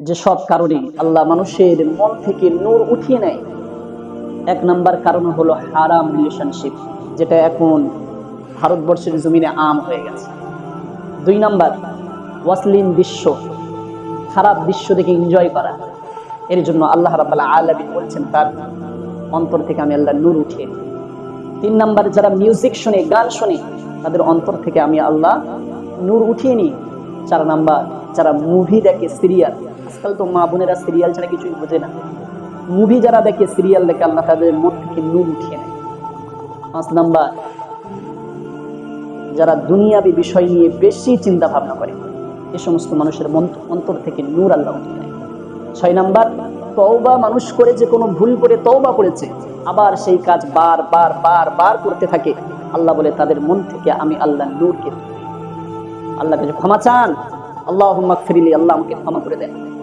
যে সব কারণে আল্লাহ মানুষের মন থেকে নূর উঠিয়ে নেয়। এক নাম্বার কারণ হলো হারাম রিলেশনশিপ, যেটা এখন ভারতবর্ষের জমিনে আম হয়ে গেছে। দুই নাম্বার ওয়াসলিন দৃশ্য, খারাপ দৃশ্য দেখে এনজয় করা। এর জন্য আল্লাহ রাব্বুল আলামিন বলছেন তার অন্তর থেকে আমি আল্লাহ নূর উঠিয়ে দিই। তিন নাম্বার যারা মিউজিক শুনে, গান শুনে, তাদের অন্তর থেকে আমি আল্লাহ নূর উঠিয়ে নিই। চার নাম্বার যারা মুভি দেখে, সিরিয়াল, আজকাল তো মা বোনেরা সিরিয়াল ছাড়া কিছুই বোঝে না, মুভি যারা দেখে, সিরিয়াল দেখে, আল্লাহ তাদের মন থেকে নূর উঠিয়ে নেয়। পাঁচ নাম্বার যারা দুনিয়াবী বিষয় নিয়ে বেশি চিন্তা ভাবনা করে, এই সমস্ত মানুষের অন্তর থেকে নূর আল্লাহ উঠিয়ে নেয়। ছয় নাম্বার তওবা মানুষ করে, যে কোনো ভুল করে তওবা করেছে, আবার সেই কাজ বার বার বার বার করতে থাকে, আল্লাহ বলে তাদের মন থেকে আমি আল্লাহ নূরকে, আল্লাহকে ক্ষমা চান, আল্লাহুম্মা গফিরলি, আল্লাহ আমাকে ক্ষমা করে দেন।